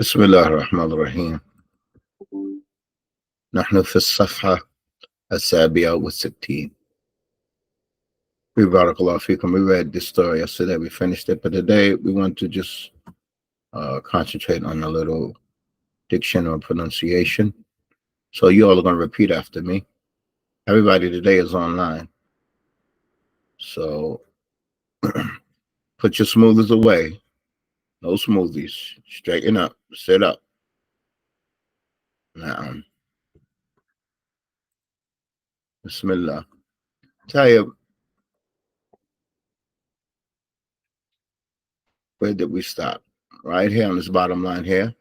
بسم الله الرحمن الرحيم. نحن في الصفحة 67. Barakallahu feekum. We read this story yesterday. We finished it, but today we want to just concentrate on a little diction or pronunciation. So you all are going to repeat after me. Everybody today is online. So put your smoothies away. No smoothies. Straighten up. Sit up. Now, Bismillah. Tayyib, where did we stop? Right here on this bottom line here.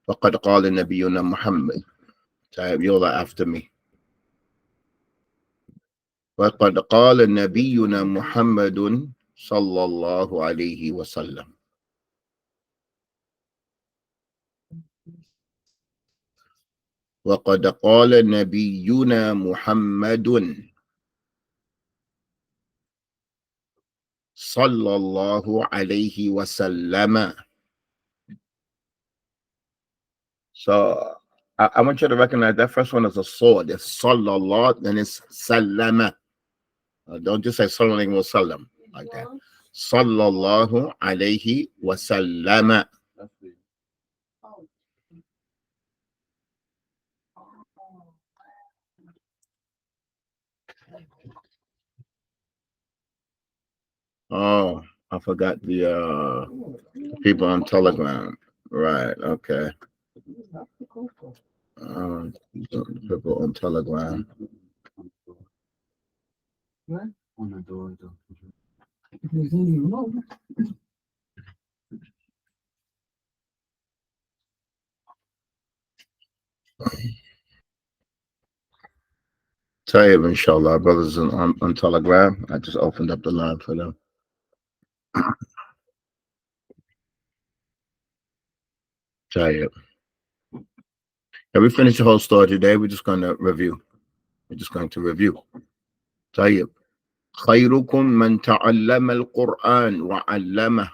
فقد قال نبينا محمد. Tayyib, you're after me. وقد قال نبينا محمد صلى الله عليه وسلم. وقد قال نبينا محمد صلى الله عليه وسلم. So I want you to recognize that first one is a sword. It's sallallahu, then it's salama. Don't just say sallallahu alayhi wa sallam like that. Sallallahu alayhi wa sallam. Oh, I forgot the people on Telegram. Right, okay. People on Telegram. Tayyib, inshallah, our brothers on Telegram. I just opened up the line for them. Tayyib. Yeah, we finished the whole story today. We're just going to review. Tayyib. خيركم من تعلم القرآن وعلمه.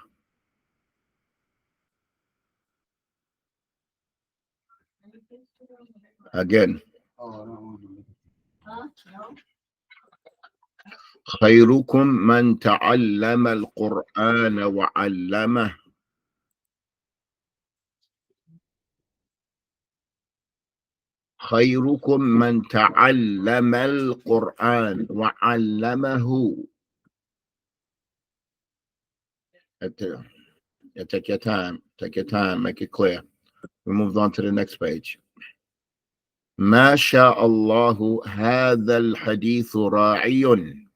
Again. خيركم من تعلم القرآن وعلمه. خيركم من تعلم القرآن وعلمه. Take your time, make it clear. We moved on to the next page. ما شاء الله هذا الحديث راعي.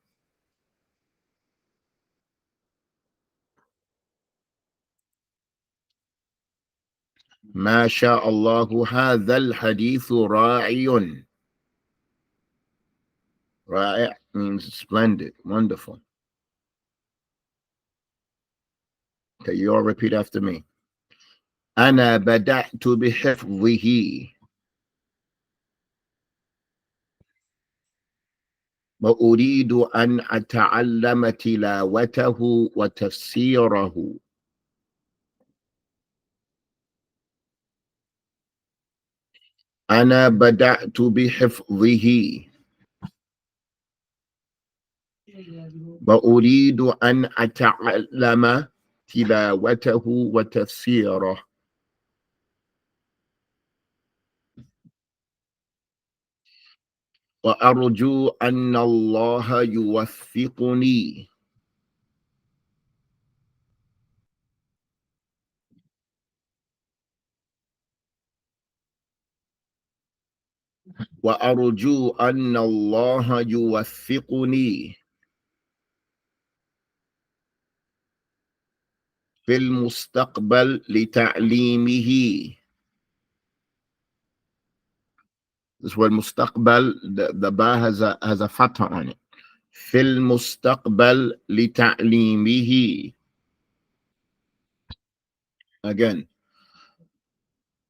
ما شاء الله هذا الحديث راعي. رائع means splendid, wonderful. Okay, you all repeat after me. أنا بدأت بحفظه وأريد أن أتعلم تلاوته وتفسيره. أنا بدأت بحفظه وأريد أن أتعلم تلاوته وتفسيره. وأرجو أن الله يوفقني. وأرجو أن الله يوفقني في المستقبل لتعليمه. This word مستقبل, the ba has a fatha on it. في المستقبل لتعليمه. Again.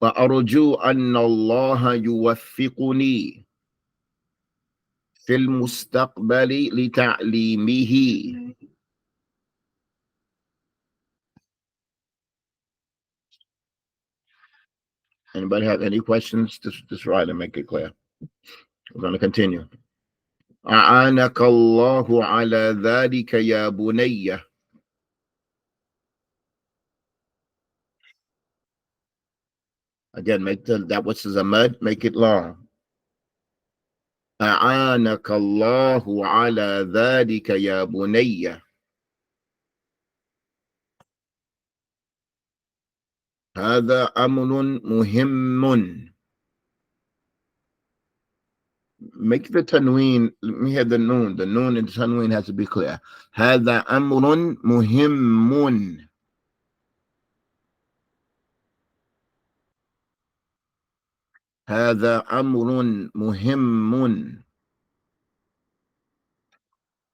وأرجو أن الله يوفقني في المستقبل لتعليمه. Anybody have any questions? Just write and make it clear. We're going to continue. أعانك الله على ذلك يا بني. Again, make that which is a mud, make it long. أعانك الله على ذلك يا بني. هذا أمر مهم. Make the tanween. Let me hear the noon. The noon and the tanween has to be clear. هذا أمر مهم. هذا أمر مهم.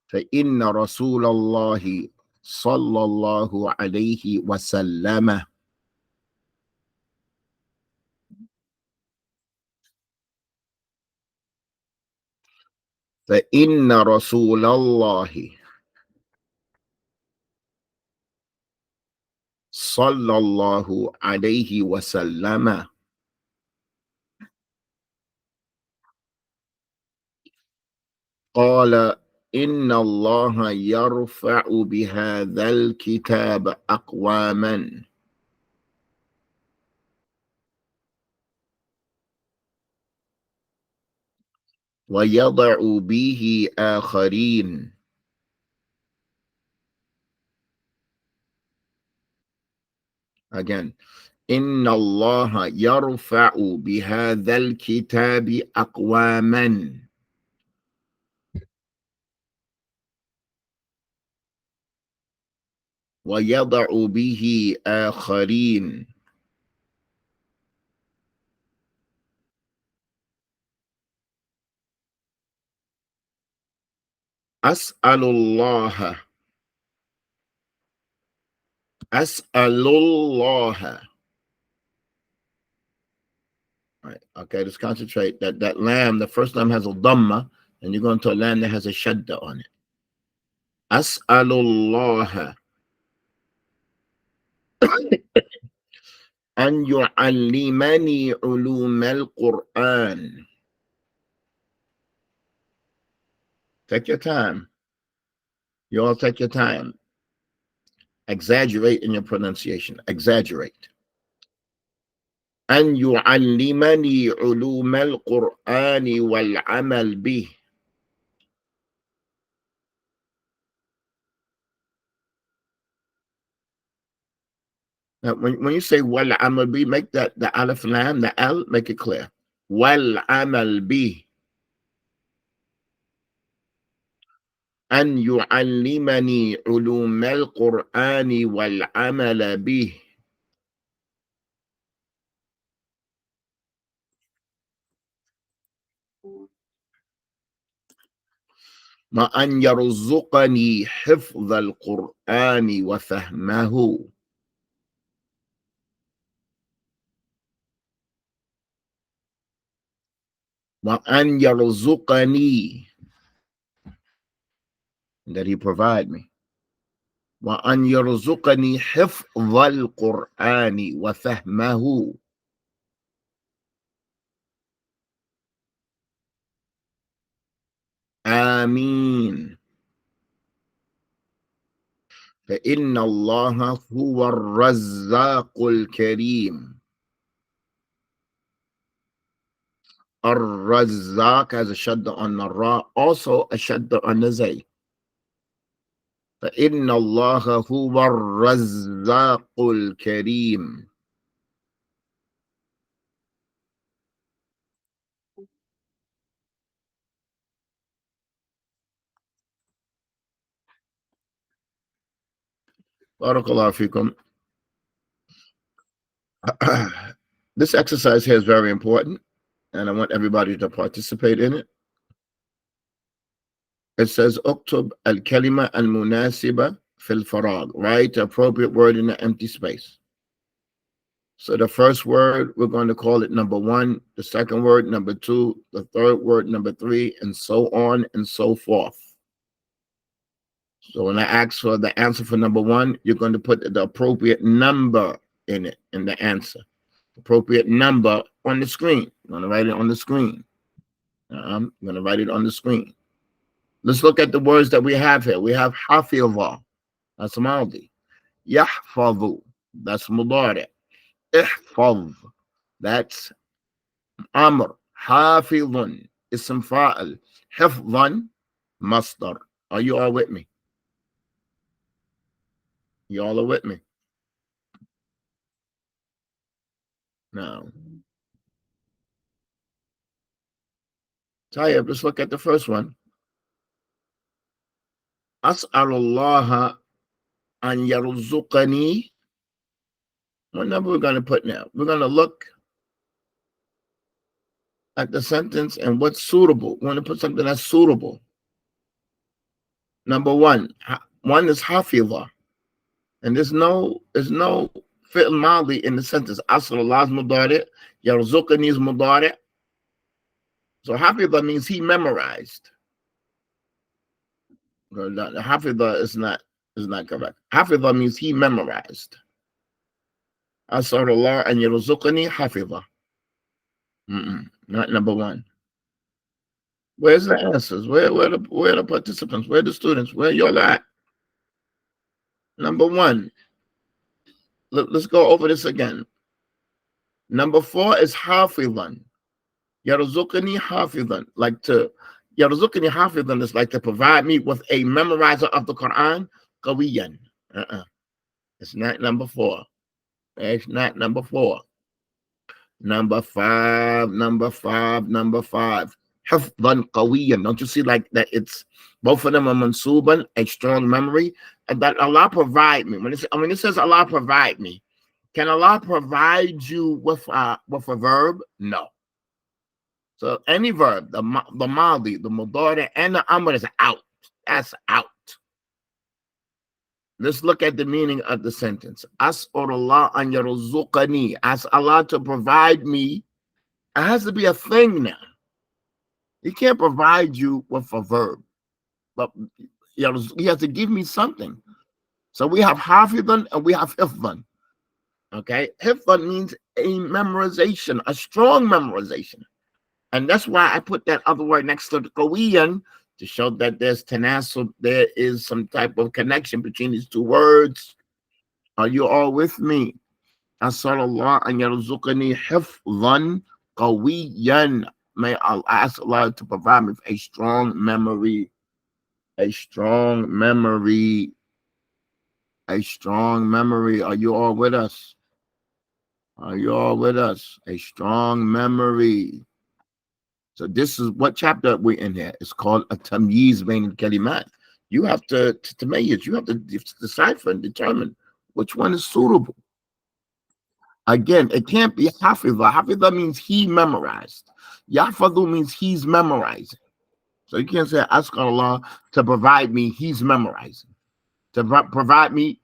فإن رسول الله صلى الله عليه وسلم فإن رسول الله صلى الله عليه وسلم قال إن الله يرفع بهذا الكتاب أقواما ويضع به آخرين. Again, إن الله يرفع بهذا الكتاب أقواما ويضع به آخرين. أسأل الله أسأل الله. All right, okay, just concentrate. That lamb, the first lamb has a dhamma, and you're going to a lamb that has a shadda on it. أسأل الله أن يعلمني علوم القرآن. Take your time. You all take your time. Exaggerate in your pronunciation. Exaggerate. أن يعلمني علوم القرآن والعمل به. Now, when you say wal amal bi, make that the alif lam, the al, make it clear. Wal amal bi. أن يعلمني علوم القرآن والعمل به. وأن يرزقني حفظ القرآن وفهمه. وأن يرزقني, that he provide me. وأن يرزقني حفظ القرآن وفهمه. آمين. فإن الله هو الرزاق الكريم. الرزاق has a shadda on the ra, also a shadda on the zay. فإن الله هو الرزاق الكريم. بارك الله فيكم. This exercise here is very important, and I want everybody to participate in it. It says, اكتب الكلمة المناسبة في الفراغ. Write the appropriate word in the empty space. So the first word, we're going to call it number 1, the second word, number 2, the third word, number 3, and so on and so forth. So when I ask for the answer for number 1, you're going to put the appropriate number in it, in the answer. appropriate number on the screen. I'm going to write it on the screen. I'm going to write it on the screen. Let's look at the words that we have here. We have hafidha. That's maldi. Yahfadhu. That's mudari. Ihfadh. That's amr. Hafidhun. Ism fa'al. Hifdhan. Masdar. Are you all with me? You all are with me? Now, Tayyib, let's look at the first one. As'alullaha an yarzuqani. What number we're going to put now? We're going to look at the sentence and what's suitable. We want to put something that's suitable. Number one is hafidha. And there's no fi'l madi in the sentence. As'alullah is mudari, yarzuqani is mudari. So hafidha means he memorized. Hafidha is not correct. Hafidha means he memorized. As'alullah and yarzuqani hafidha. Not number one. Where's the answers? Where the participants? Where the students? Where y'all at? Number one. Let's go over this again. Number 4 is hafidhan. Yarzuqani hafidhan. Yarzuqani hafidhan is like to provide me with a memorizer of the Quran. Qawiyan. It's not number 4. It's not number 4. Number 5. Hifdhan qawiyan. Don't you see like that? It's both of them are mansuban, a strong memory, and that Allah provide me. When it says Allah provide me, can Allah provide you with a verb? No. So any verb, the madi, the mudari, and the amr is out. That's out. Let's look at the meaning of the sentence. As'alullah an yarzuqani. Ask Allah to provide me. It has to be a thing now. He can't provide you with a verb, but he has to give me something. So we have hafidhan and we have hifdhan. Okay, hifdhan means a memorization, a strong memorization, and that's why I put that other word next to the qawiyan to show that there's tanasub, there is some type of connection between these two words. Are you all with me? As'alullah an yarzuqani hifdhan qawiyan. May I ask Allah to provide me with a strong memory. A strong memory. A strong memory. Are you all with us? Are you all with us? A strong memory. So this is what chapter we're in here. It's called a tamyiz bain al-kalimat. You have to tamayyiz. You have to decipher and determine which one is suitable. Again, it can't be hafidha. Hafidha means he memorized. Yahfadhu means he's memorizing. So you can't say ask Allah to provide me, he's memorizing. To provide me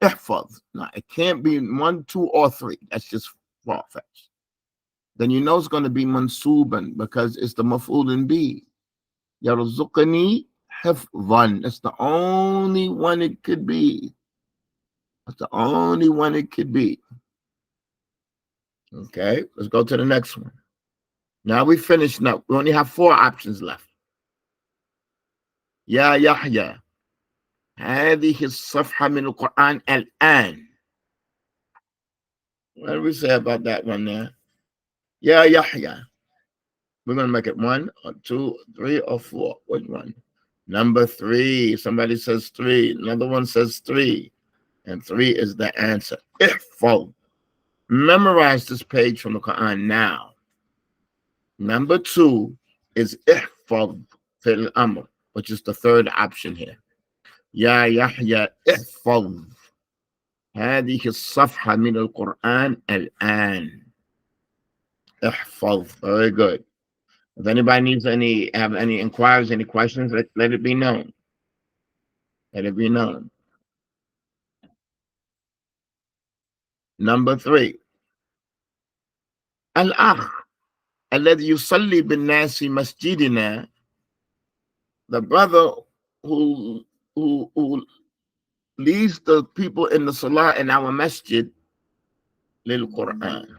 ihfadh. No, it can't be 1, 2, or 3. That's just far-fetched. Then you know it's going to be mansuban because it's the maf'ulun bi. Yarzuqani hifdhan. That's the only one it could be. That's the only one it could be. Okay, let's go to the next one. Now we finished now. We only have 4 options left. Ya Yahya. هذه الصفحة من القرآن الآن. What do we say about that one there? Ya Yahya. We're going to make it 1 or 2, 3 or 4. Which one? Number 3. Somebody says 3. Another one says 3. And 3 is the answer. Ihfadh. Memorize this page from the Quran now. Number 2 is ihfadh fil amr, which is the third option here. Ya Yahya ihfadh هذه الصفحة من القرآن الآن. احفظ. Very good. If anybody needs have any inquiries, any questions, let it be known. Let it be known. Number 3. الأخ الذي يصلي بالناس في مسجدنا. The brother who leads the people in the salah in our masjid lil Quran.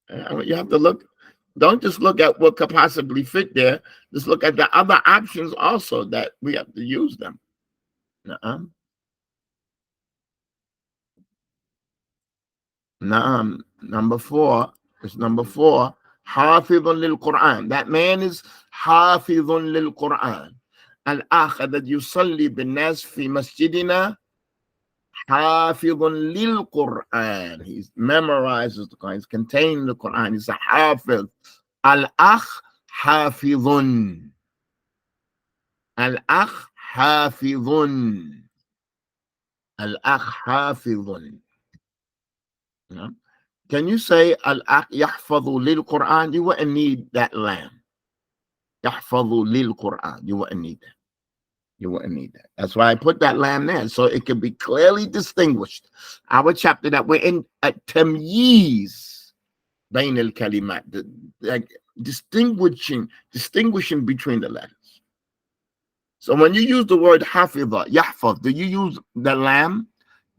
You have to look. Don't just look at what could possibly fit there. Just look at the other options also that we have to use them. Naam. Naam. Number four is number four. Hafidun lil Quran. That man is Hafidun lil Quran. Al-akh that yusalli bin nas fi masjidina. Hafidun lil Quran. He memorizes the Quran. He's contained the Quran. He's a Hafid. Al-akh Hafidun. Al-akh Hafidun. Al-akh Hafidun. Yeah. Can you say Al-akh Yahfadhu lil Quran? You wouldn't need that lam. Yahfadhu lil Quran. You wouldn't need that. You wouldn't need that. That's why I put that lamb there, so it can be clearly distinguished. Our chapter that we're in at Tamyiz Bain al Kalimat, like distinguishing between the letters. So when you use the word hafidha, yahfaz, do you use the lamb?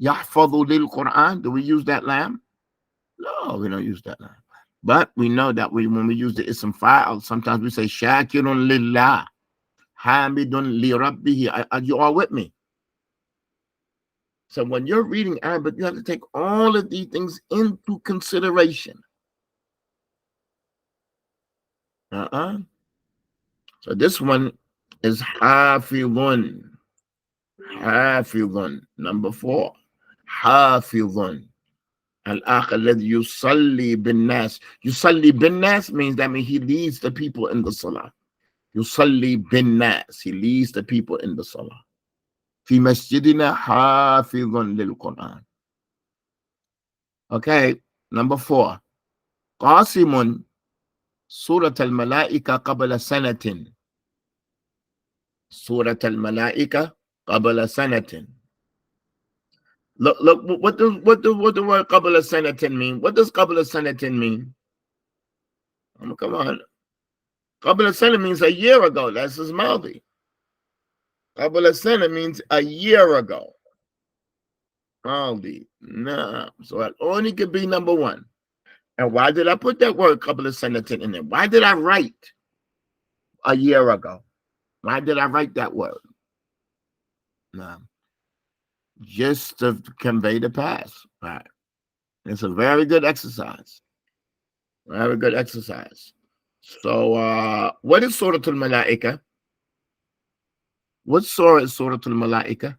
Yahfadhu lil Quran? Do we use that lamb? No, we don't use that lamb. But we know that when we use the ism fa'al, sometimes we say shakirun lillah. Hamidun li rabbihi. Are you all with me? So when you're reading Arabic, you have to take all of these things into consideration. So this one is Hafidun. Hafidun. Number four. Hafidun. Al-akh alladhi yusalli bin nas. Yusalli bin nas means he leads the people in the salah. Yusalli bin nas. He leads the people in the salah. Fi masjidina hafidun lil Quran. Okay, number four. Qasimun Surat al-Malaika qabla sanatin. Surat al-Malaika qabla sanatin. Look, what the word qabla sanatin mean? What does qabla sanatin mean? Come on. Qabla sana means a year ago. That's his maldi. Qabla sana means a year ago. Maldi. Nah. So it only could be number one. And why did I put that word qabla sanatin in there? Why did I write a year ago? Why did I write that word? Nah. Just to convey the past. Right. It's a very good exercise. Very good exercise. So what is Surah Al-Malaika? What surah is Surah Al-Malaika?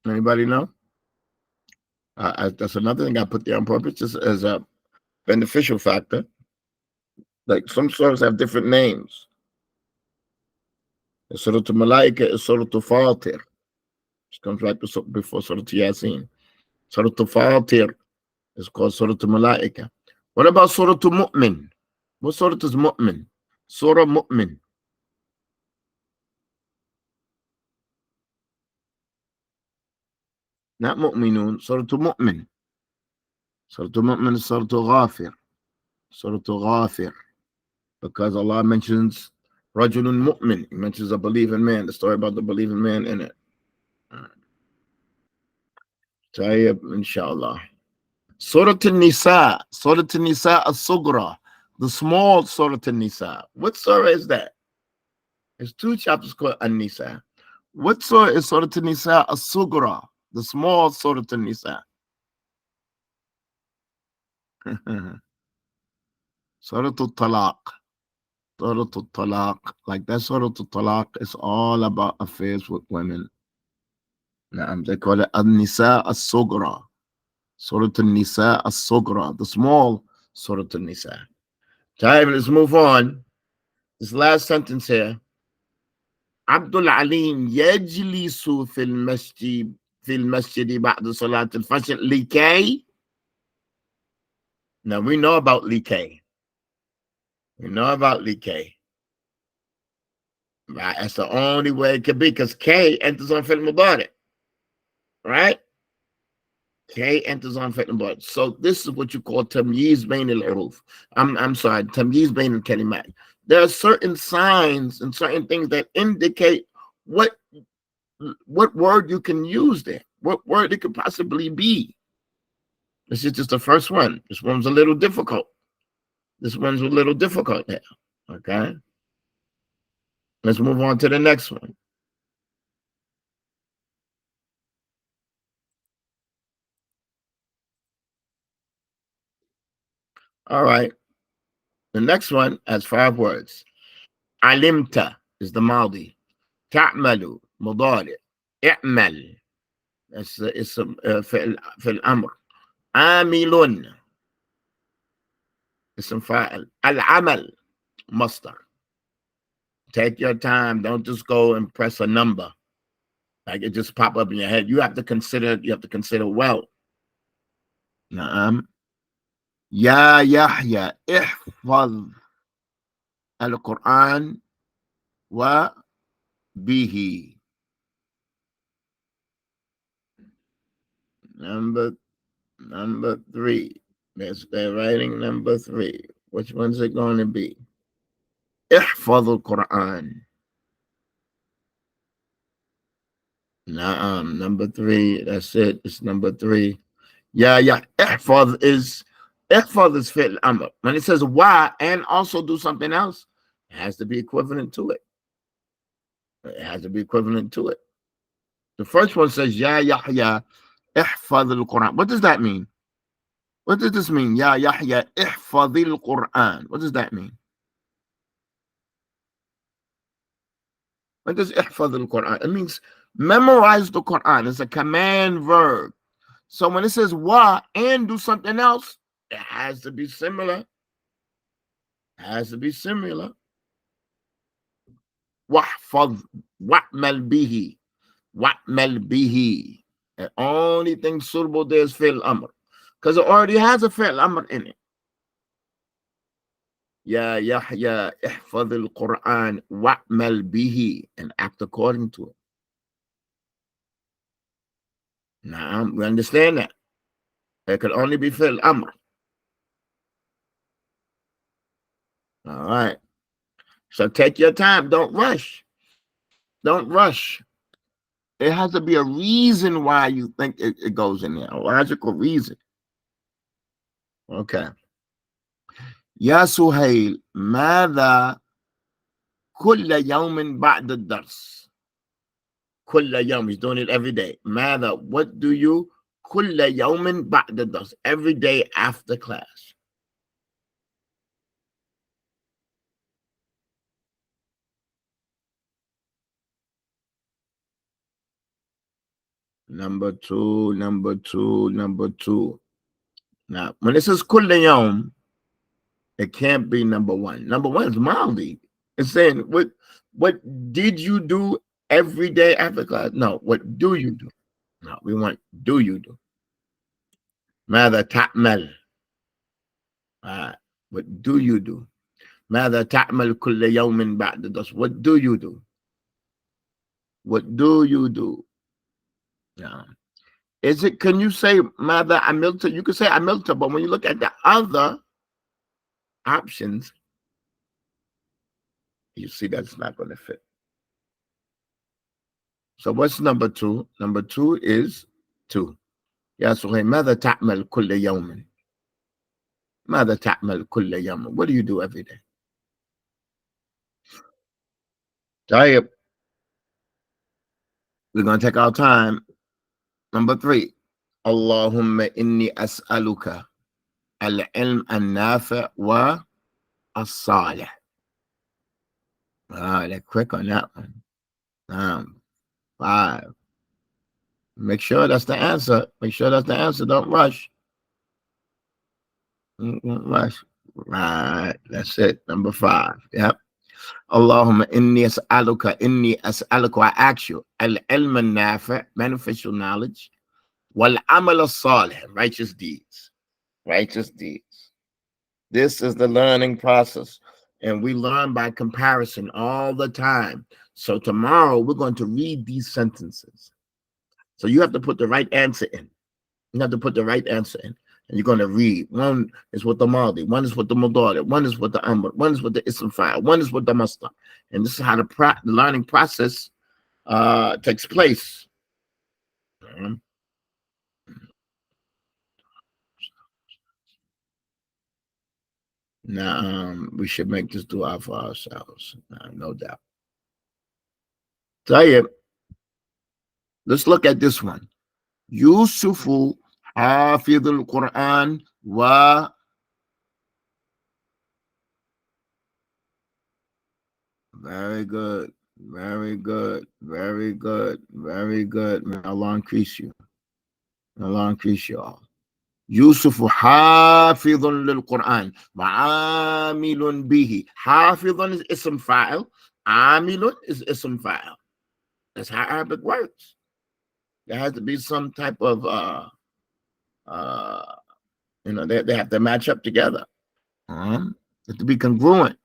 Anybody know? That's another thing I put there on purpose, just as a beneficial factor. Like some surahs have different names. Surah Al-Malaika is Surah Al-Fatir. It comes right before Surah Yasin. Surah Al-Fatir is called Surah Al-Malaika. What about Surah Al-Mu'min? What surah is Mu'min? Surah Mu'min. Not Mu'minun, Surah Al-Mu'min. Surah Al-Mu'min is Surah Al-Ghafir. Surah Al-Ghafir. Because Allah mentions Rajulun Mu'min. He mentions a believing man, the story about the believing man in it. Tayyib, inshallah. Surah An-Nisa. Surah An-Nisa As-Sugra. The small Surah An-Nisa. What surah is that? There's two chapters called An-Nisa. What surah is Surah An-Nisa As-Sugra? The small Surah An-Nisa. Surah Al-Talaq. Surah Al-Talaq. Like that Surah Al-Talaq is all about affairs with women. They call it An-Nisa As-Sugra. Surah An-Nisa As-Sugra. The small Surah An-Nisa. Time, let's move on. This last sentence here. Abdul Alim yajlisu fil masjid ba'da salat al-fajr likay. Now we know about likay. We know about likay. Right? That's the only way it could be, because K enters on fi'l mudari. Right? K enters on fi'l mudari. So this is what you call tamyiz bain al-uruf. I'm sorry, tamyiz bain al-kalimat. There are certain signs and certain things that indicate what what word you can use there, what word it could possibly be. This is just the first one. This one's a little difficult. This one's a little difficult now. Okay. Let's move on to the next one. All right. The next one has 5 words. Alimta is the Maldi. Ta'malu, mudari. I'mal. That's اسم في الأمر. عامل اسم فاعل. العمل مصدر. Take your time. Don't just go and press a number. Like it just pop up in your head. You have to consider well. نعم. يا يحيى احفظ القرآن وبه. Number 3. They're writing number 3. Which one's it going to be? احفظ القرآن. Number 3. That's it. It's number 3. Yeah. احفظ is fi'l amr. When it says why and also do something else, it has to be equivalent to it. It has to be equivalent to it. The first one says Ya Yahya ihfaz al-Quran. What does that mean? What does this mean? Ya Yahya ihfaz al-Quran. What does that mean? What does ihfaz al-Quran? It means memorize the Quran. It's a command verb. So when it says wa and do something else, it has to be similar. It has to be similar. Wahfaz wa'mal bihi. Wa'mal bihi. The only thing suitable there is fi'l amr. Because it already has a fi'l amr in it. Ya Yahya ihfaz al-Quran wa'mal bihi. And act according to it. Now, we understand that. It could only be fi'l amr. All right. So take your time. Don't rush. Don't rush. It has to be a reason why you think it goes in there. A logical reason. Okay. يا سهيل ماذا كل يوم بعد الدرس. كل يوم. He's doing it every day. ماذا. What do you كل يوم بعد الدرس. Every day after class. Number two. Now, when it says كل يوم, it can't be number 1. Number 1 is Maldi. It's saying what did you do every day after class? No, what do you do? No, we want do you do. ماذا تعمل? What do you do? ماذا تعمل كل يوم بعد الدرس? What do you do? What do you do? Yeah. Is it? Can you say ماذا عملت? You can say عملت, but when you look at the other options, you see that's not going to fit. So what's number 2? Number 2 is 2. يا سهيل ماذا تعمل كل يوم؟ ماذا تعمل كل يوم? What do you do every day? طيب. We're going to take our time. Number 3. اللهم إني أسألك العلم النافع والصالح. They're quick on that one. 5. Make sure that's the answer. Don't rush. Don't rush. Right. That's it. Number 5. Yep. Allahumma inni as'aluka, I ask you, al-ilm al-nafi', beneficial knowledge, wal-amal al-salih, righteous deeds. This is the learning process, and we learn by comparison all the time. So tomorrow we're going to read these sentences. So you have to put the right answer in. And you're going to read. One is with the Maldi, one is with the Mudari, one is with the Amr, one is with the Ism Fa'il, one is with the Masdar. And this is how the learning process takes place. Um, Now, we should make this dua for ourselves, no doubt. طيب, let's look at this one. يوسف حافظ القرآن و very good, very good, very good, very good. May Allah increase you. May Allah increase you all. يوسف حافظ للقرآن وعامل به. حافظ is اسم فاعل. عامل is اسم فاعل. That's how Arabic works. There has to be some type of uh they have to match up together. They have to be congruent.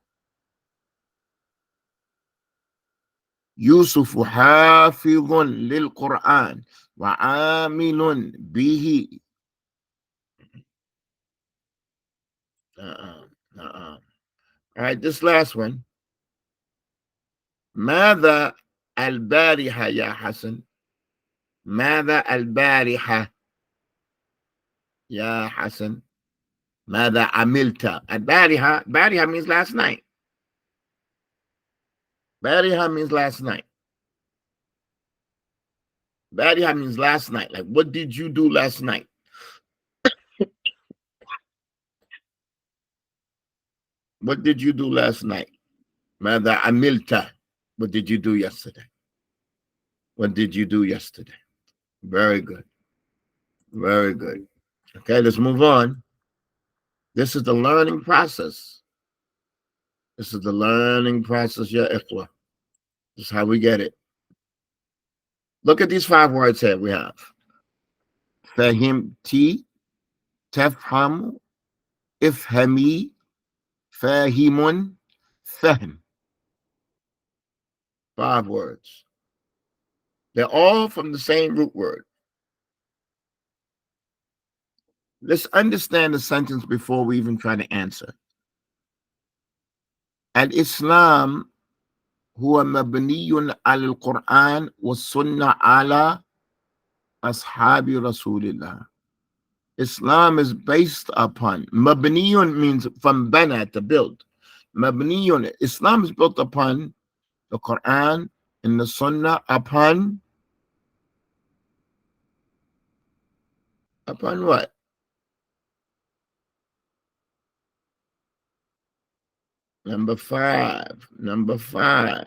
يوسف حافظ للقرآن وعامل به. Uh-uh, uh-uh. All right, this last one. ماذا البارحة يا حسن؟ ماذا البارحة يا حسن؟ ماذا عملت؟ البارحة, بارحة means last night. بارحة means last night. Bariha means last night. Like, what did you do last night? What did you do last night? ماذا عملت? What did you do yesterday? What did you do yesterday? Very good. Very good. Okay, let's move on. This is the learning process. This is the learning process, ya ikhwa. This is how we get it. Look at these 5 words here we have. فهمتي, تفهم, افهمي, فاهم, فهم. 5 words. They're all from the same root word. Let's understand the sentence before we even try to answer. Al-Islam huwa mabniyun al-Quran wa sunnah ala ashabi Rasulillah. Islam is based upon, mabniyun means from bana, to build. Mabniyun, Islam is built upon the Quran and the sunnah, upon what? Number 5. Number 5.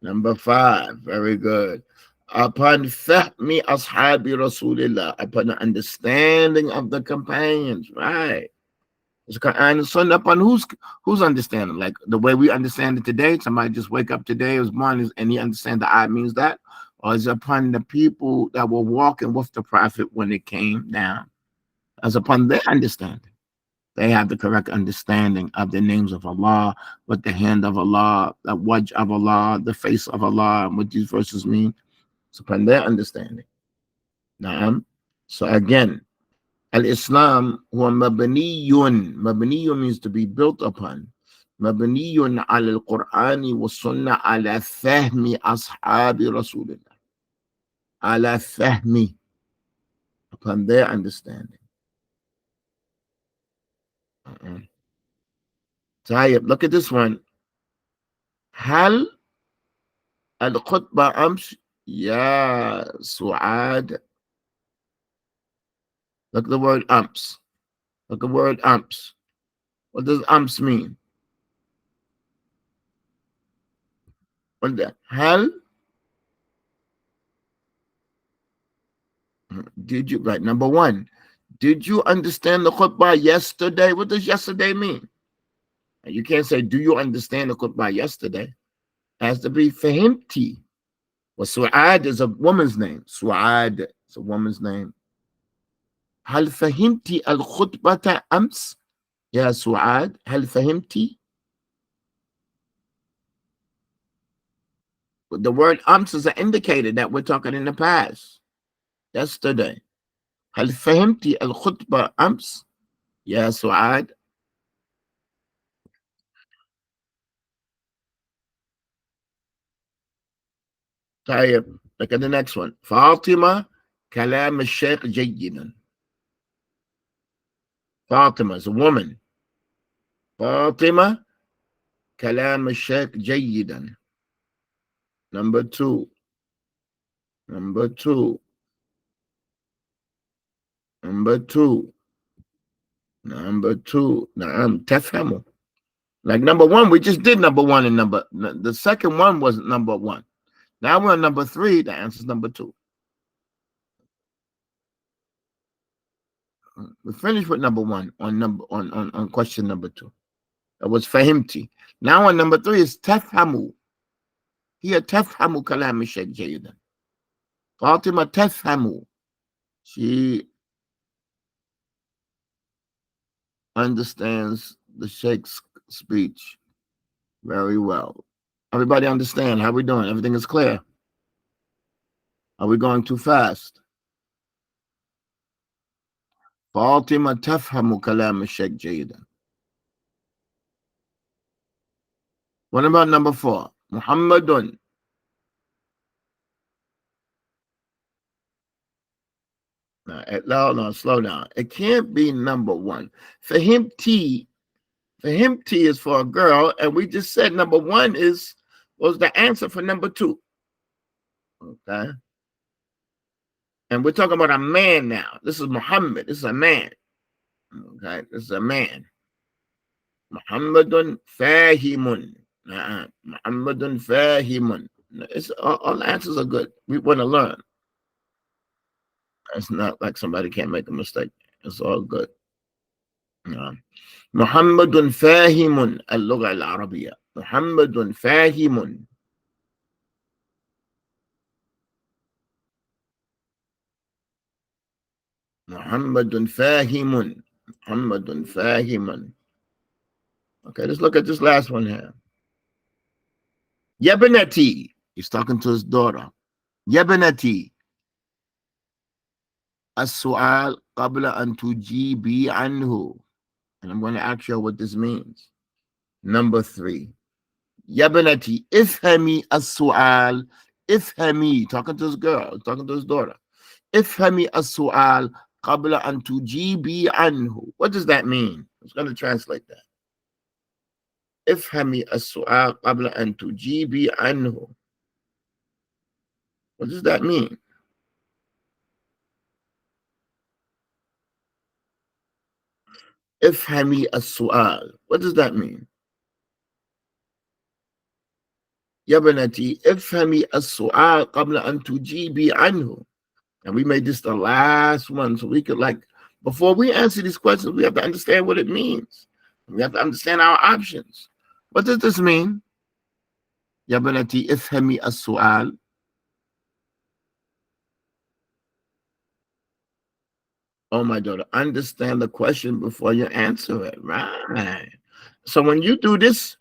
Number 5. Very good. Upon fahmi ashabi Rasulillah, upon the understanding of the companions, right? It's Quran and Sunnah. Upon who's understanding? Like the way we understand it today, somebody just wake up today, was born, and he understand the ayat means that? Or is it upon the people that were walking with the Prophet when it came down? As upon their understanding. They have the correct understanding of the names of Allah, what the hand of Allah, the wajh of Allah, the face of Allah, and what these verses mean. It's upon their understanding. Naam. So again, al-Islam huwa mabniyun. Mabniyun means to be built upon. Mabniyun al-Qur'ani wa sunnah ala fahmi ashabi Rasulillah. Ala fahmi. Upon their understanding. Tayyib, look at this one. Hal al-khutbah amsh ya su'ad. Look at the word amps. Look at the word amps. What does amps mean? What the hell? Did you, right? Number 1, did you understand the khutbah yesterday? What does yesterday mean? You can't say, do you understand the khutbah yesterday? It has to be fahimti. Well, Su'ad is a woman's name. Su'ad is a woman's name. هل فهمتي الخطبة أمس يا سعاد؟ هل فهمتي? The word ams is an indicator that we're talking in the past. Yesterday. هل فهمتي الخطبة أمس يا سعاد؟ طيب, look at the next one. Fatima كلام الشيخ جيدا. Fatima is a woman. Fatima كلام الشيخ جيدا. Number two. Number two. Number two. Number two. نعم تفهموا. Like number one, we just did number one and the second one was number one. Now we're on number three. The answer is number two. We finished with number one on question number two. That was fahimti. Now on number three is tafhamu. Here tafhamu kalam Sheikh Jayidan. Fatima tafhamu. She understands the Sheikh's speech very well. Everybody understand how we doing? Everything is clear. Are we going too fast? Fatima tafhamu kalam Sheikh Jayidan. What about number four? Muhammadun. No, slow down. It can't be number one. For him, T is for a girl, and we just said number one was the answer for number two. Okay. And we're talking about a man now. This is Muhammad. This is a man. Okay. This is a man. Muhammadun fahimun. Muhammadun fahimun. All the answers are good. We want to learn. It's not like somebody can't make a mistake. It's all good. محمد فاهم اللغة العربية. محمد فاهم. محمد فاهم. محمد فاهم. Okay, let's look at this last one here. يبنتي. He's talking to his daughter. يبنتي. السؤال قبل أن تجيبي عنه. And I'm going to ask you what this means. Number three. يبنتي افهمي السؤال. افهمي. Talking to his girl. Talking to his daughter. افهمي السؤال قبل أن تجيبي عنه. What does that mean? I'm going to translate that. افهمي السؤال قبل أن تجيبي عنه. What does that mean? افهمي السؤال. What does that mean? يا بنتي افهمي السؤال قبل أن تجيبي عنه. And we made this the last one so we could before we answer these questions, we have to understand what it means. We have to understand our options. What does this mean? يا بنتي افهمي السؤال. Oh, my daughter, understand the question before you answer it. Right. So when you do this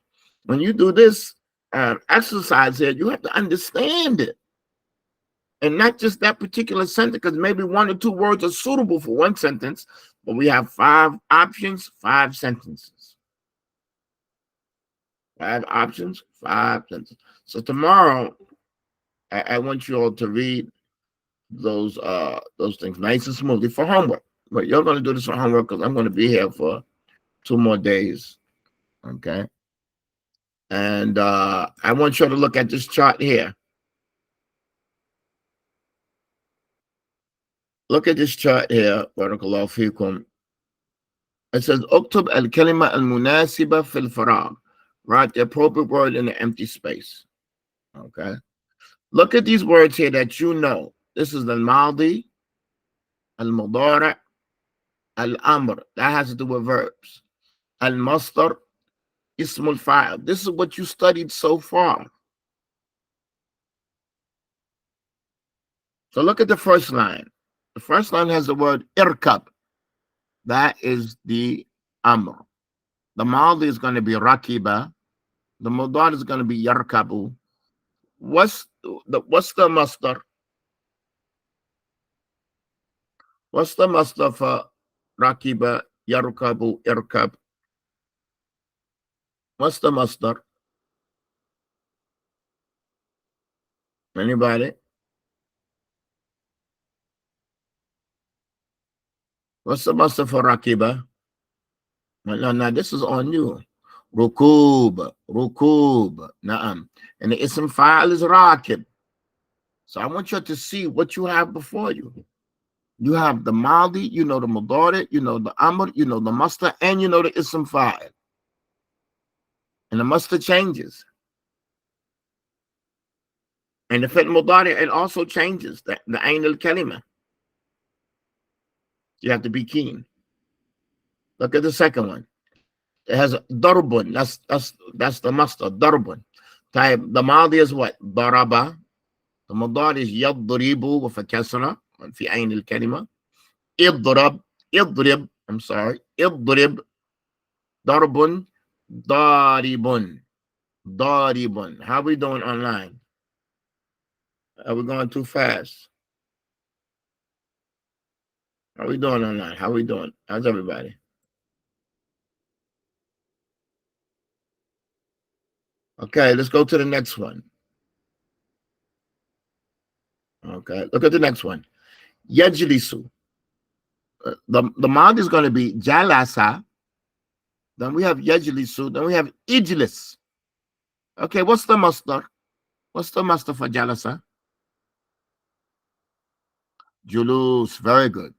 exercise here, you have to understand it. And not just that particular sentence, because maybe one or two words are suitable for one sentence, but we have 5 options, 5 sentences. 5 options, 5 sentences. So tomorrow, I want you all to read those things nice and smoothly for homework. But you're going to do this for homework because I'm going to be here for 2 more days. Okay. And I want you to look at this chart here. Look at this chart here. Barakallahu fikum. It says, Uktub al-kalima al-munasiba fil farag. Write the appropriate word in the empty space. Okay. Look at these words here that you know. This is al-madi, al-mudara, al-amr. That has to do with verbs. Al-masdar, ismul fa'il. This is what you studied so far. So look at the first line. The first line has the word irkab. That is the amr. The madi is going to be rakiba. The mudar is going to be yarkabu. What's the masdar? What's the masdar for rakiba, yarkabu, irkab? What's the masdar? Anybody? What's the master for rakiba? No, this is on you. Rukub, rukub, na'am. And the ism fa'al is rakib. So I want you to see what you have before you. You have the maldi, you know the mudari, you know the amr, you know the master, and you know the ism fa'al. And the master changes. And the fi'l mudari, it also changes. The ain al-kalima. You have to be keen. Look at the second one. It has darbun. That's the master, darbun. Type the maldi is what? Daraba. The mudari is yadribu with a kasra في عين الكلمة. اضرب. I'm sorry. اضرب. ضرب. ضارب. ضارب. How are we doing online? Are we going too fast? How are we doing online? How are we doing? How's everybody? Okay, let's go to the next one. Okay, look at the next one. Yajlisu. The mod is going to be jalasa. Then we have yajlisu. Then we have ijlis. Okay, what's the masdar? What's the masdar for jalasa? Julus. Very good.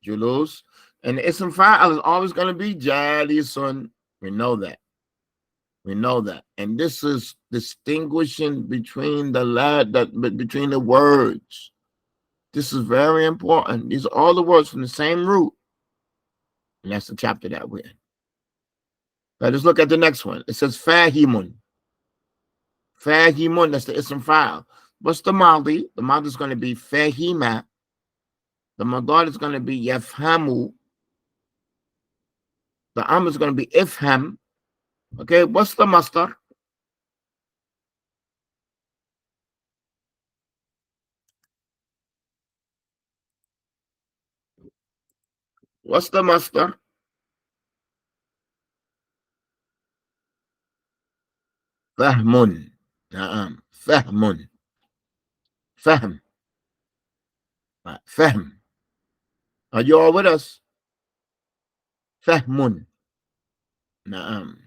Julus. And the ism fa'al is always going to be jalisun. We know that. We know that. And this is distinguishing between between the words. This is very important. These are all the words from the same root. And that's the chapter that we're in. Let us look at the next one. It says fahimun. Fahimun, that's the ism fa'al. What's the maldi? The maldi is going to be fahima. The madad is going to be yafhamu. The amr is going to be ifham. Okay, what's the masdar? What's the masdar? Fahmun. Na'am. Fahmun. Fahm. Fahm. Are you all with us? Fahmun. Na'am.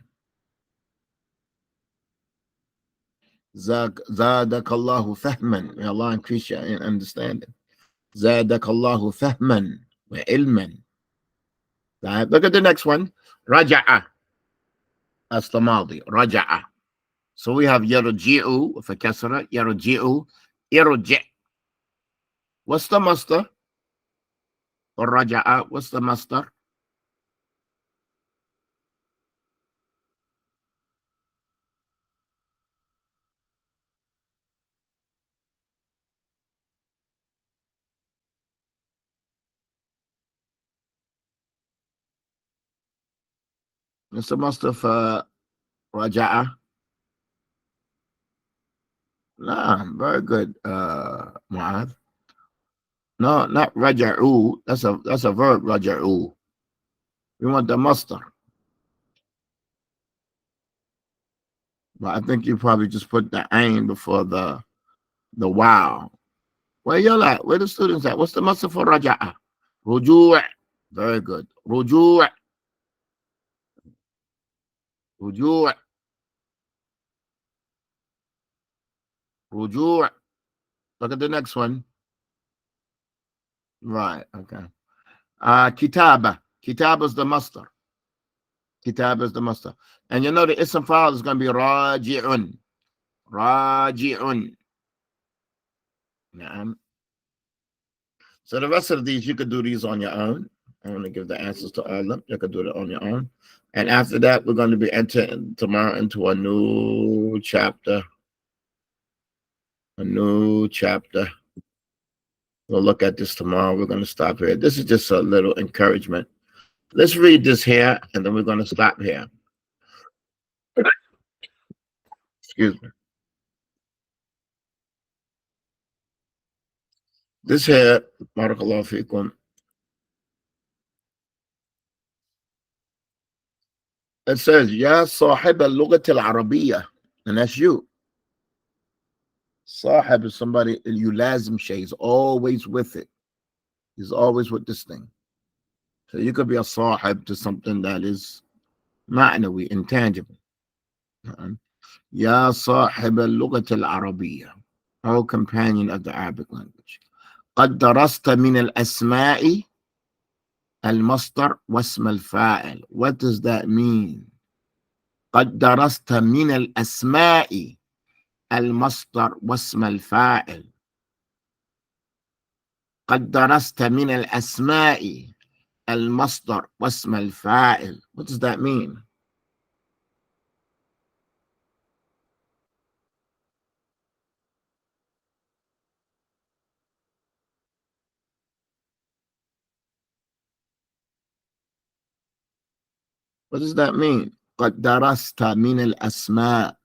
Zadakallahu fahman. May Allah increase your understanding. Zadakallahu fahman wa ilman. Look at the next one. Raja'a. That's the maldi. Raja'a. So we have yarji'u with a kasra. Yarji'u. Irji'. What's the master? Or raja'a. What's the master? What's the master for raja'a? Nah, very good, Mu'adh. No, not raja'u. That's a verb, raja'u. We want the master. But I think you probably just put the ain before the wow. Where y'all at? Where the students at? What's the master for raja'a? Ruju'. Very good. Ruju'. Ruju'. Ruju'. Look at the next one. Right, okay. Kitaba. Kitaba is the master. Kitaba is the master. And you know the ism fa'al is going to be raji'un. Raji'un. So the rest of these, you could do these on your own. I'm going to give the answers to all of them. You could do it on your own. And after that, we're going to be entering tomorrow into a new chapter. A new chapter. We'll look at this tomorrow. We're going to stop here. This is just a little encouragement. Let's read this here, and then we're going to stop here. Excuse me. This here, barakallahu fikum. It says, Ya sahib al-lughat al-arabiyyah. And that's you. Sahib is somebody you lazim shay. He's always with it. He's always with this thing. So you could be a sahib to something that is ma'nawi, intangible. Ya sahib al-lughat al-arabiyya. O companion of the Arabic language. قد درست من الأسماء المصدر واسم الفاعل. What does that mean? قد درست من الأسماء المصدر واسم الفاعل. قد درست من الأسماء المصدر واسم الفاعل. What does that mean? What does that mean? قد درست من الأسماء.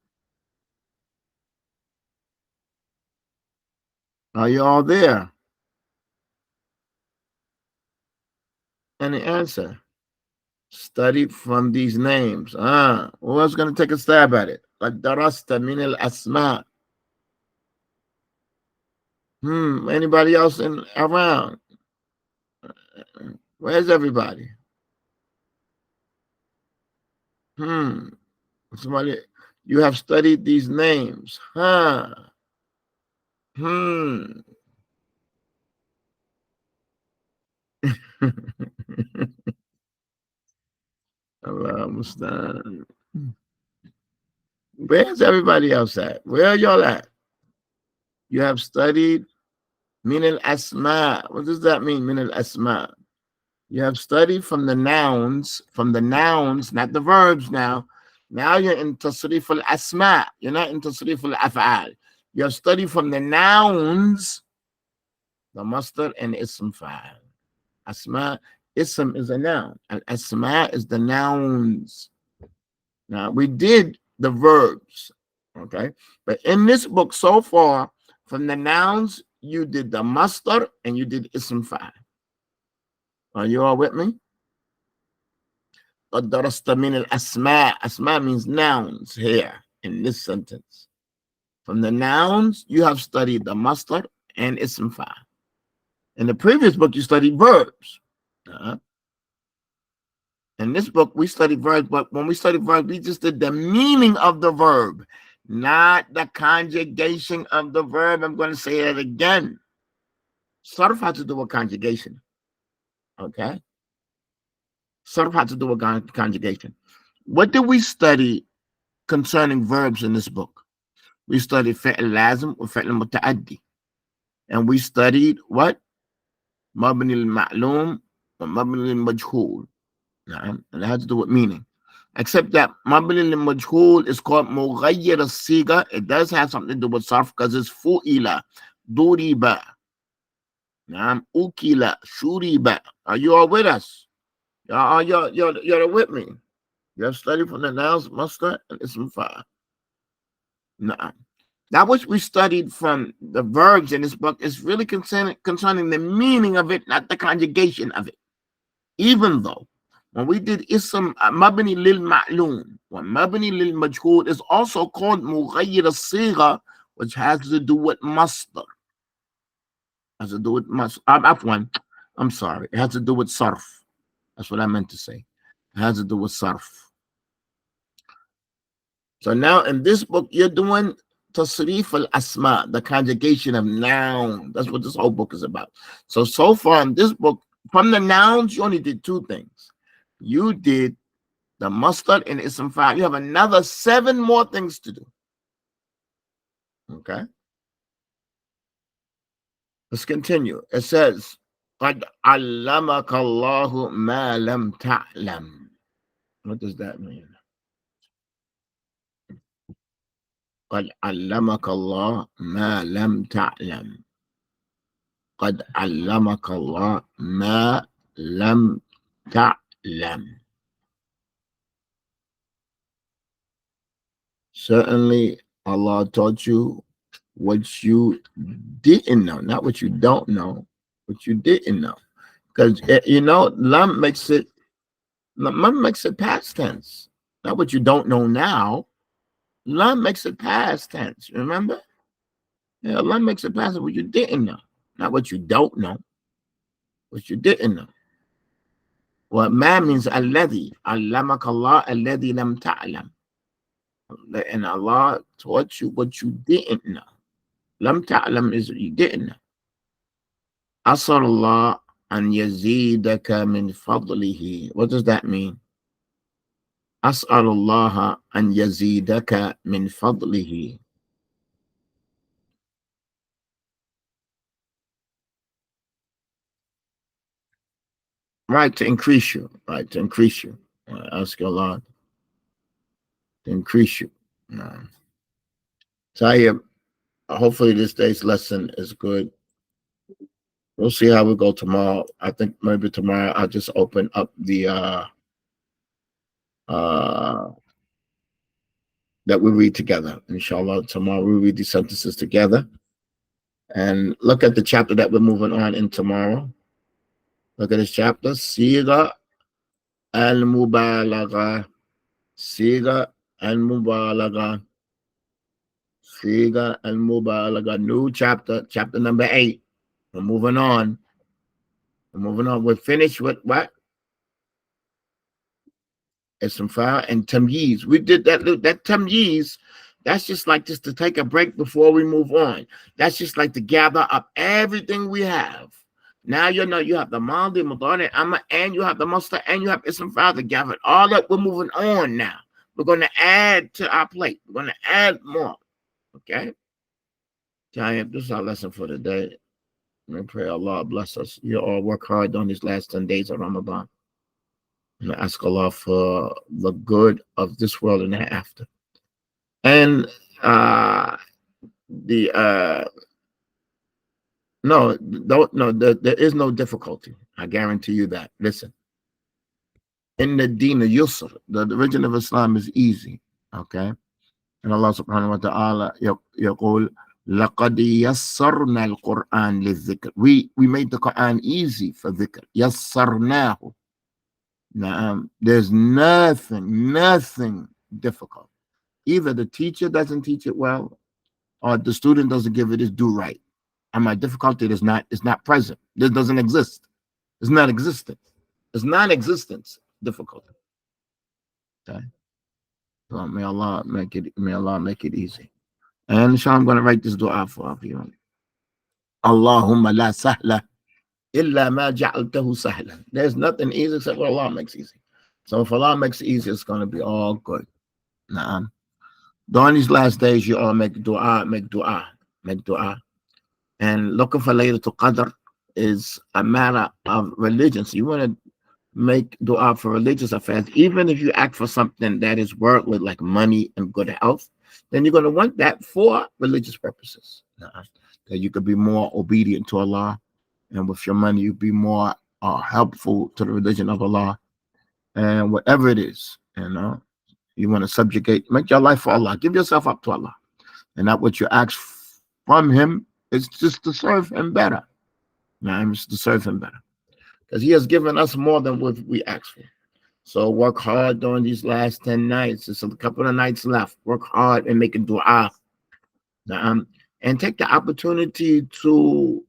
Are you all there? Any answer? Study from these names. Who else going to take a stab at it? قد درست من الأسماء. Anybody else around? Where's everybody? Somebody, you have studied these names. Allah Mustaan. Where's everybody else at? Where are y'all at? You have studied min al-asma. What does that mean, min al-asma? You have studied from the nouns, not the verbs now. Now you're in tasrif al-asma. You're not in tasrif al-af'al. You have studied from the nouns, the masdar and ism fa'al. Asma, ism is a noun. Al-asma is the nouns. Now, we did the verbs, okay? But in this book so far, from the nouns, you did the masdar and you did ism fa'al. Are you all with me? قد درست من الأسماء. Asma means nouns here in this sentence. From the nouns, you have studied the masdar and ism fa'al. In the previous book, you studied verbs. In this book, we studied verbs, but when we studied verbs, we just did the meaning of the verb, not the conjugation of the verb. I'm going to say that again. Sarf had to do with conjugation. Okay? Sarf had to do with conjugation. What did we study concerning verbs in this book? We studied fi'l lazim or fi'l muta'addi. And we studied what? Mabni al-ma'lum or mabni al-majhul. And it has to do with meaning. Except that mabni al-majhul is called mughayyir al-siga. It does have something to do with sarf because it's fu'ila, duriba, ukila, shuriba. Are you all with us? You're with me. You have studied from the nouns, masdar, and ism fa'al. Now, what we studied from the verbs in this book is really concerning the meaning of it, not the conjugation of it. Even though when we did ism mabni lil ma'lum, when mabni lil majhul is also called mughayyir al-sigha, which has to do with masdar. Has to do with masdar. I'm sorry. It has to do with sarf. That's what I meant to say. It has to do with sarf. So now in this book, you're doing tasrif al-asma, the conjugation of noun. That's what this whole book is about. So far in this book, from the nouns, you only did two things. You did the masdar and ism fa'al. You have another 7 more things to do. Okay? Let's continue. It says, قَدْ عَلَّمَكَ اللَّهُ مَا لَمْ تَعْلَمْ. What does that mean? قد علمك الله ما لم تعلم. قد علمك الله ما لم تعلم. Certainly, Allah taught you what you didn't know, not what you don't know, what you didn't know. Because lam makes it past tense. Not what you don't know now. Lam makes it past tense. Remember? Yeah, Allah makes it possible what you didn't know. Not what you don't know, what you didn't know. What ma means alladhi. Allamak Allah alladhi lam ta'lam. And Allah taught you what you didn't know. Lam ta'lam is you didn't know. Asar Allah an yazidaka min fadlihi. What does that mean? As'al Allah an yazidaka min fadlihi. Right, to increase you. Right, to increase you. Ask Allah to increase you. Tayyib, hopefully this day's lesson is good. We'll see how we go tomorrow. I think maybe tomorrow I'll just open up the uh that we read together. Inshallah, tomorrow we read these sentences together and look at the chapter that we're moving on in tomorrow. Look at this chapter, Siga al-Mubalagha. Siga al-Mubalagha. Siga al-Mubalagha. New chapter, chapter number 8. We're moving on. We're moving on. We're finished with what? Ism file and tamyiz. We did that tamyiz. That's just to take a break before we move on. That's just like to gather up everything we have. Now you know you have the Maldi, Madani, Amma, and you have the Musta, and you have Ism file to gather all that. We're moving on now. We're going to add to our plate. We're going to add more. Okay? Tayyib, this is our lesson for today. I pray Allah bless us. You all work hard on these last 10 days of Ramadan. And I ask Allah for the good of this world and the after. And the no, don't no, there is no difficulty. I guarantee you that. Listen, in the Deen of Yusr, the religion of Islam is easy. Okay, and Allah Subhanahu wa Taala يقول لقد يسرنا القرآن للذكر. We made the Quran easy for dhikr. يسرناه. There's nothing difficult. Either the teacher doesn't teach it well, or the student doesn't give it his due right. And my difficulty is not present. This doesn't exist. It's not existent. It's non-existence difficulty. Okay. So may Allah make it easy. And inshallah, I'm going to write this dua for you. Allahumma la sahla illa ma ja'altahu sahla. There's nothing easy except what Allah makes easy. So if Allah makes it easy, it's going to be all good. Nah. During these last days, you all make dua. And looking for Laylatul Qadr is a matter of religion. So you want to make dua for religious affairs, even if you ask for something that is worldly, like money and good health, then you're going to want that for religious purposes. That you could be more obedient to Allah, and with your money, you be more helpful to the religion of Allah, and whatever it is, you want to subjugate, make your life for Allah, give yourself up to Allah, and not what you ask from Him. It's just to serve Him better. It's to serve Him better, because He has given us more than what we ask for. So work hard during these last 10 nights. There's a couple of nights left. Work hard and make a dua. And take the opportunity to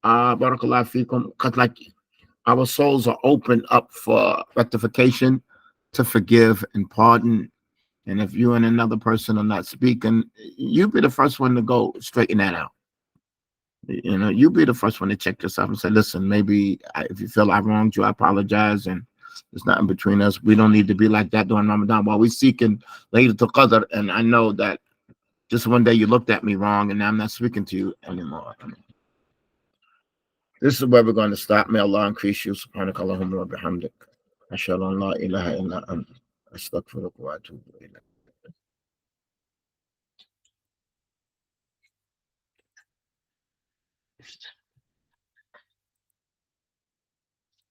barakallah fikum, because like our souls are open up for rectification, to forgive and pardon. And if you and another person are not speaking, you be the first one to go straighten that out. You be the first one to check yourself and say, listen, maybe if you feel I wronged you, I apologize, and there's nothing between us. We don't need to be like that during Ramadan while we're seeking Laylatul Qadr. And I know that just one day you looked at me wrong, and now I'm not speaking to you anymore. This is where we're going to stop. May Allah increase you. Subhanakallahumma wa bihamdik. Ashhadu an la ilaha illa anta. Astaghfiruka wa atubu ilayk.